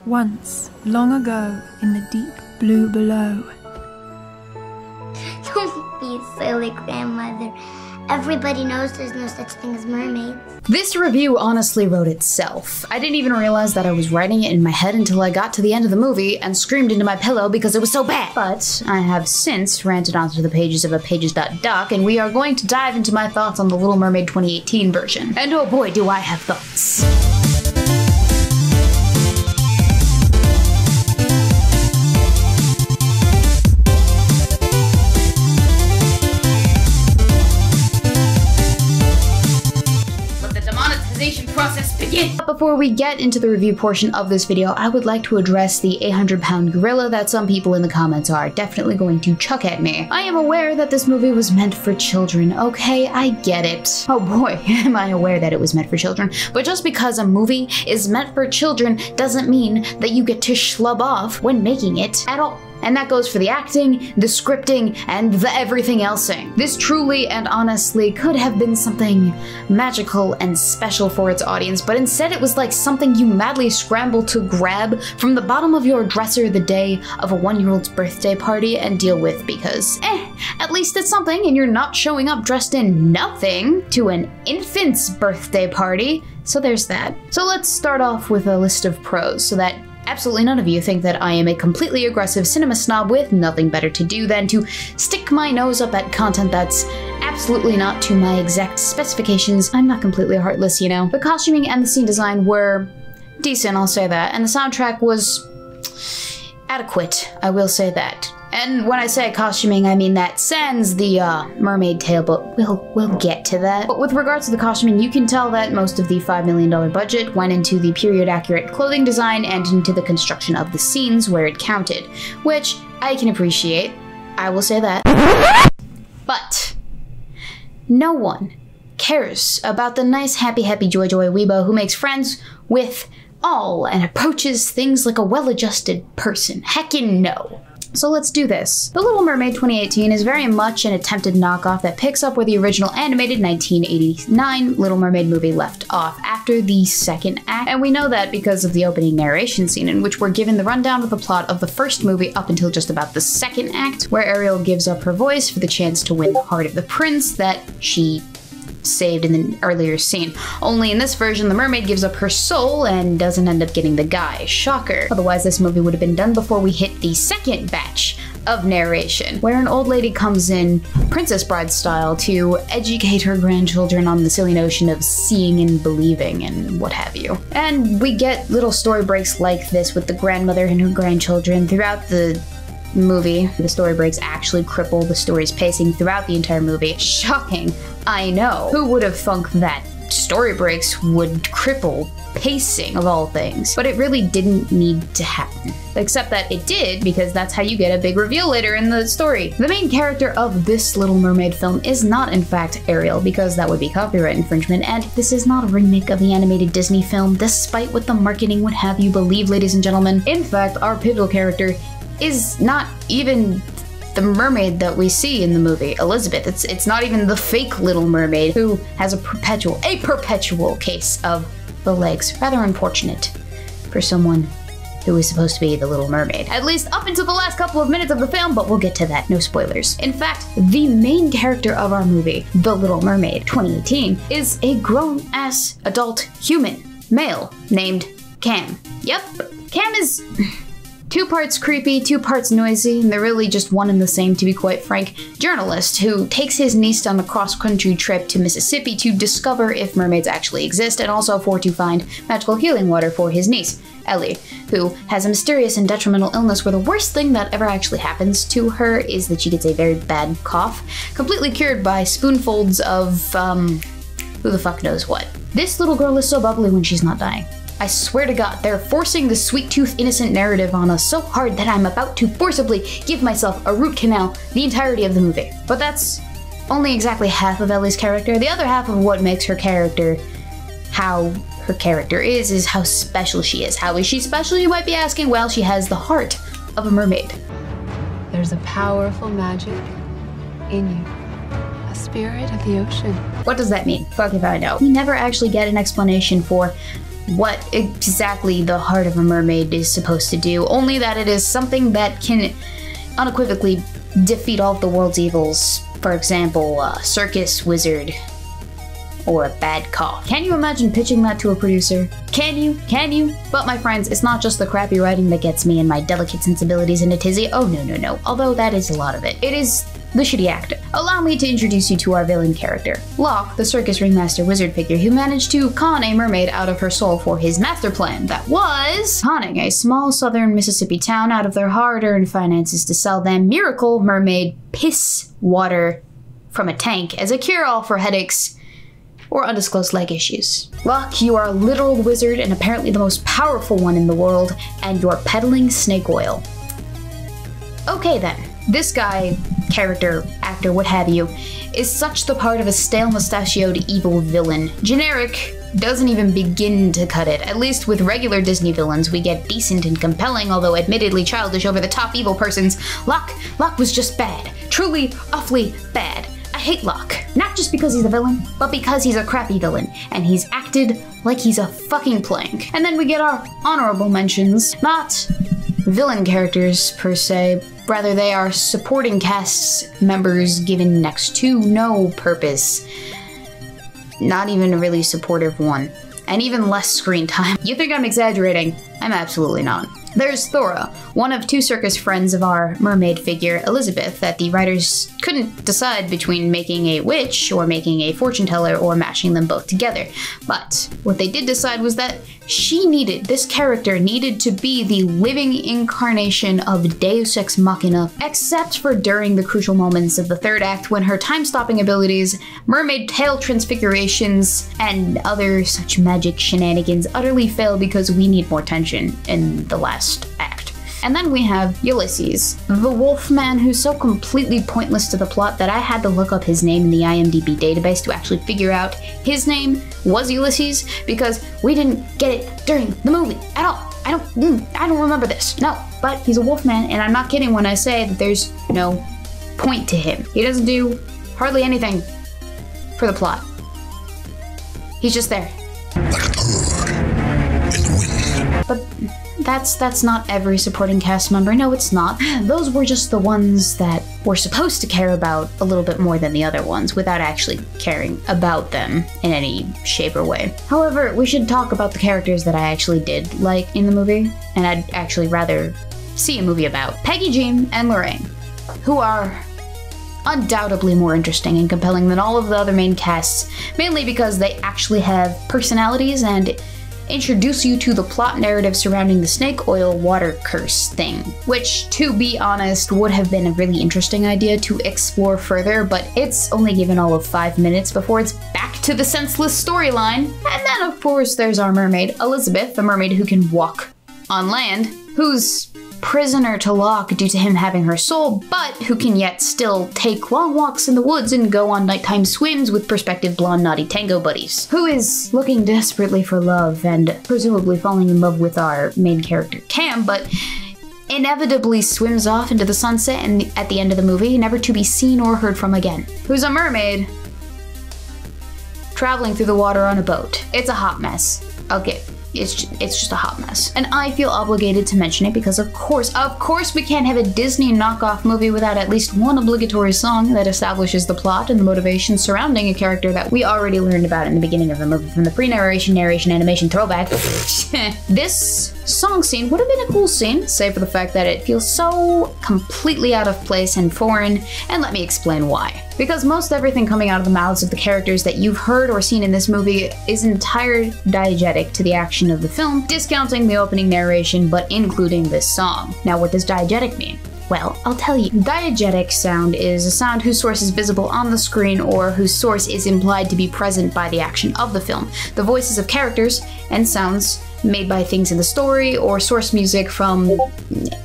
Once, long ago, in the deep blue below. Don't be silly, grandmother. Everybody knows there's no such thing as mermaids. This review honestly wrote itself. I didn't even realize that I was writing it in my head until I got to the end of the movie and screamed into my pillow because it was so bad. But I have since ranted onto the pages of a pages.doc, and we are going to dive into my thoughts on the Little Mermaid 2018 version. And oh boy, do I have thoughts. Process begin. Before we get into the review portion of this video, I would like to address the 800-pound gorilla that some people in the comments are definitely going to chuck at me. I am aware that this movie was meant for children, okay? I get it. Oh boy, am I aware that it was meant for children. But just because a movie is meant for children doesn't mean that you get to schlub off when making it at all. And that goes for the acting, the scripting, and the everything elsing. This truly and honestly could have been something magical and special for its audience, but instead it was like something you madly scrambled to grab from the bottom of your dresser the day of a 1-year-old's birthday party and deal with because, at least it's something and you're not showing up dressed in nothing to an infant's birthday party. So there's that. So let's start off with a list of pros so that absolutely none of you think that I am a completely aggressive cinema snob with nothing better to do than to stick my nose up at content that's absolutely not to my exact specifications. I'm not completely heartless, you know. The costuming and the scene design were decent, I'll say that, and the soundtrack was adequate, I will say that. And when I say costuming, I mean that sans the mermaid tail, but we'll get to that. But with regards to the costuming, you can tell that most of the $5 million budget went into the period-accurate clothing design and into the construction of the scenes where it counted, which I can appreciate. I will say that. But no one cares about the nice, happy, joy Weebo who makes friends with all and approaches things like a well-adjusted person. Heckin' no. So let's do this. The Little Mermaid 2018 is very much an attempted knockoff that picks up where the original animated 1989 Little Mermaid movie left off after the second act. And we know that because of the opening narration scene in which we're given the rundown of the plot of the first movie up until just about the second act, where Ariel gives up her voice for the chance to win the heart of the prince that she saved in the earlier scene. Only in this version, the mermaid gives up her soul and doesn't end up getting the guy. Shocker. Otherwise, this movie would have been done before we hit the second batch of narration, where an old lady comes in, Princess Bride style, to educate her grandchildren on the silly notion of seeing and believing and what have you. And we get little story breaks like this with the grandmother and her grandchildren throughout the movie. The story breaks actually cripple the story's pacing throughout the entire movie. Shocking, I know. Who would have thunk that story breaks would cripple pacing of all things? But it really didn't need to happen. Except that it did, because that's how you get a big reveal later in the story. The main character of this Little Mermaid film is not in fact Ariel, because that would be copyright infringement, and this is not a remake of the animated Disney film, despite what the marketing would have you believe, ladies and gentlemen. In fact, our pivotal character is not even the mermaid that we see in the movie, Elizabeth. It's not even the fake Little Mermaid who has a perpetual case of the legs. Rather unfortunate for someone who is supposed to be the Little Mermaid. At least up until the last couple of minutes of the film, but we'll get to that, no spoilers. In fact, the main character of our movie, The Little Mermaid 2018, is a grown-ass adult human, male, named Cam. Yep, Cam is 2 parts creepy, 2 parts noisy, and they're really just one and the same, to be quite frank. Journalist who takes his niece on a cross-country trip to Mississippi to discover if mermaids actually exist, and also to find magical healing water for his niece, Ellie, who has a mysterious and detrimental illness where the worst thing that ever actually happens to her is that she gets a very bad cough, completely cured by spoonfuls of, who the fuck knows what. This little girl is so bubbly when she's not dying. I swear to God, they're forcing the sweet tooth innocent narrative on us so hard that I'm about to forcibly give myself a root canal the entirety of the movie. But that's only exactly half of Ellie's character. The other half of what makes her character how her character is how special she is. How is she special, you might be asking? Well, she has the heart of a mermaid. There's a powerful magic in you. A spirit of the ocean. What does that mean? Fuck if I know. We never actually get an explanation for what exactly the heart of a mermaid is supposed to do, only that it is something that can unequivocally defeat all of the world's evils. For example, a circus wizard or a bad cough. Can you imagine pitching that to a producer? Can you? Can you? But my friends, it's not just the crappy writing that gets me and my delicate sensibilities in a tizzy. Oh no. Although that is a lot of it. It is the shitty acting. Allow me to introduce you to our villain character, Locke, the circus ringmaster wizard figure who managed to con a mermaid out of her soul for his master plan that was conning a small southern Mississippi town out of their hard-earned finances to sell them miracle mermaid piss water from a tank as a cure-all for headaches or undisclosed leg issues. Locke, you are a literal wizard and apparently the most powerful one in the world, and you're peddling snake oil. Okay then. This guy, character, actor, what have you, is such the part of a stale mustachioed evil villain. Generic doesn't even begin to cut it. At least with regular Disney villains, we get decent and compelling, although admittedly childish, over-the-top evil persons. Locke was just bad. Truly, awfully bad. I hate Locke. Not just because he's a villain, but because he's a crappy villain, and he's acted like he's a fucking plank. And then we get our honorable mentions. Not villain characters, per se. Rather, they are supporting cast members given next to no purpose. Not even a really supportive one. And even less screen time. You think I'm exaggerating? I'm absolutely not. There's Thora, one of two circus friends of our mermaid figure, Elizabeth, that the writers couldn't decide between making a witch or making a fortune teller or mashing them both together. But what they did decide was that this character needed to be the living incarnation of Deus Ex Machina, except for during the crucial moments of the third act when her time-stopping abilities, mermaid tail transfigurations, and other such magic shenanigans utterly fail because we need more tension in the last act. And then we have Ulysses, the wolf man who's so completely pointless to the plot that I had to look up his name in the IMDb database to actually figure out his name was Ulysses, because we didn't get it during the movie at all. I don't remember this. No, but he's a wolf man, and I'm not kidding when I say that there's no point to him. He doesn't do hardly anything for the plot. He's just there. Like a bird in the wind. But that's not every supporting cast member. No, it's not. Those were just the ones that we're supposed to care about a little bit more than the other ones without actually caring about them in any shape or way. However, we should talk about the characters that I actually did like in the movie, and I'd actually rather see a movie about. Peggy, Jean, and Lorraine, who are undoubtedly more interesting and compelling than all of the other main casts, mainly because they actually have personalities and introduce you to the plot narrative surrounding the snake oil water curse thing, which, to be honest, would have been a really interesting idea to explore further, but it's only given all of 5 minutes before it's back to the senseless storyline. And then, of course, there's our mermaid, Elizabeth, the mermaid who can walk on land, who's prisoner to Locke due to him having her soul, but who can yet still take long walks in the woods and go on nighttime swims with prospective blonde naughty tango buddies, who is looking desperately for love and presumably falling in love with our main character Cam, but inevitably swims off into the sunset and at the end of the movie, never to be seen or heard from again. Who's a mermaid traveling through the water on a boat. It's a hot mess. Okay. It's just a hot mess. And I feel obligated to mention it because of course we can't have a Disney knockoff movie without at least one obligatory song that establishes the plot and the motivations surrounding a character that we already learned about in the beginning of the movie from the pre-narration, narration, animation throwback. This song scene would have been a cool scene, save for the fact that it feels so completely out of place and foreign, and let me explain why. Because most everything coming out of the mouths of the characters that you've heard or seen in this movie is entire diegetic to the action of the film, discounting the opening narration but including this song. Now, what does diegetic mean? Well, I'll tell you. Diegetic sound is a sound whose source is visible on the screen or whose source is implied to be present by the action of the film. The voices of characters and sounds made by things in the story or source music from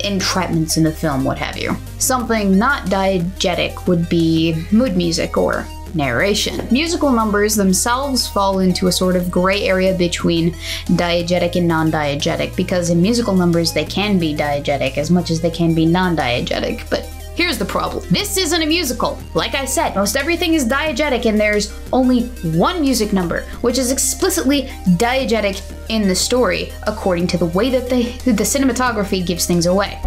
entrapments in the film, what have you. Something not diegetic would be mood music or narration. Musical numbers themselves fall into a sort of gray area between diegetic and non-diegetic, because in musical numbers they can be diegetic as much as they can be non-diegetic, but here's the problem. This isn't a musical. Like I said, most everything is diegetic and there's only one music number, which is explicitly diegetic in the story according to the way that the cinematography gives things away.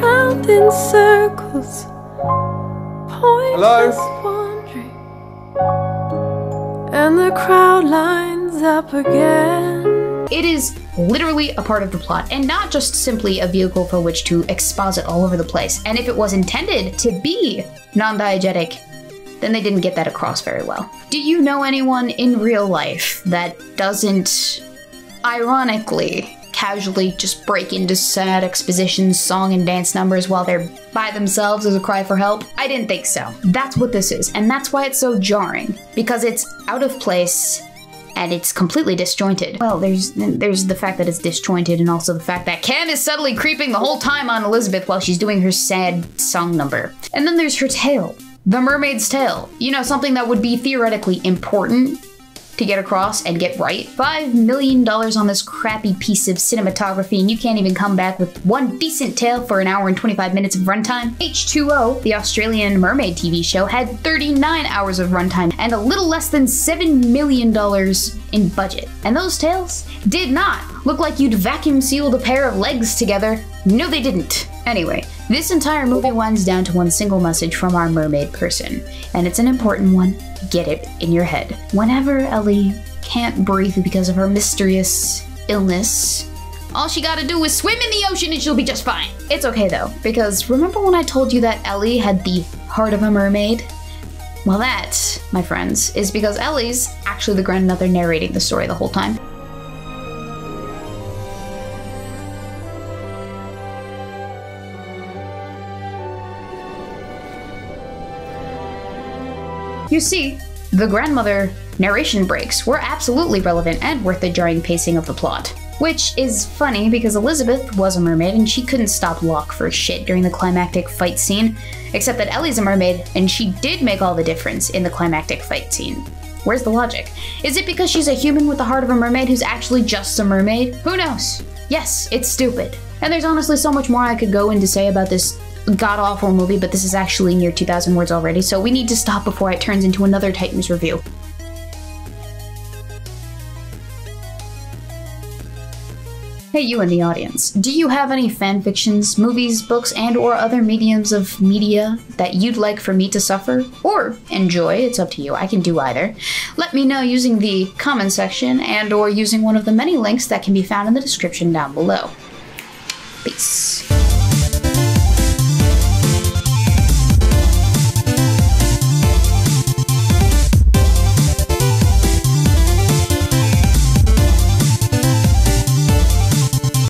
Round in circles, pointless wandering, and the crowd lines up again. It is literally a part of the plot, and not just simply a vehicle for which to exposit all over the place. And if it was intended to be non-diegetic, then they didn't get that across very well. Do you know anyone in real life that doesn't, ironically, casually just break into sad expositions, song and dance numbers while they're by themselves as a cry for help? I didn't think so. That's what this is, and that's why it's so jarring, because it's out of place and it's completely disjointed. Well, there's the fact that it's disjointed, and also the fact that Cam is subtly creeping the whole time on Elizabeth while she's doing her sad song number. And then there's her tale. The mermaid's tale. You know, something that would be theoretically important to get across and get right. $5 million on this crappy piece of cinematography, and you can't even come back with one decent tale for an hour and 25 minutes of runtime. H2O, the Australian mermaid TV show, had 39 hours of runtime and a little less than $7 million in budget. And those tales did not look like you'd vacuum sealed a pair of legs together. No, they didn't. Anyway, this entire movie winds down to one single message from our mermaid person, and it's an important one. Get it in your head. Whenever Ellie can't breathe because of her mysterious illness, all she gotta do is swim in the ocean and she'll be just fine. It's okay though, because remember when I told you that Ellie had the heart of a mermaid? Well, that, my friends, is because Ellie's actually the grandmother narrating the story the whole time. You see, the grandmother narration breaks were absolutely relevant and worth the jarring pacing of the plot. Which is funny because Elizabeth was a mermaid and she couldn't stop Locke for shit during the climactic fight scene, except that Ellie's a mermaid and she did make all the difference in the climactic fight scene. Where's the logic? Is it because she's a human with the heart of a mermaid who's actually just a mermaid? Who knows? Yes, it's stupid. And there's honestly so much more I could go in to say about this god-awful movie, but this is actually near 2,000 words already, so we need to stop before it turns into another Titans review. Hey, you in the audience, do you have any fanfictions, movies, books, and or other mediums of media that you'd like for me to suffer? Or enjoy, it's up to you, I can do either. Let me know using the comment section and or using one of the many links that can be found in the description down below. Peace.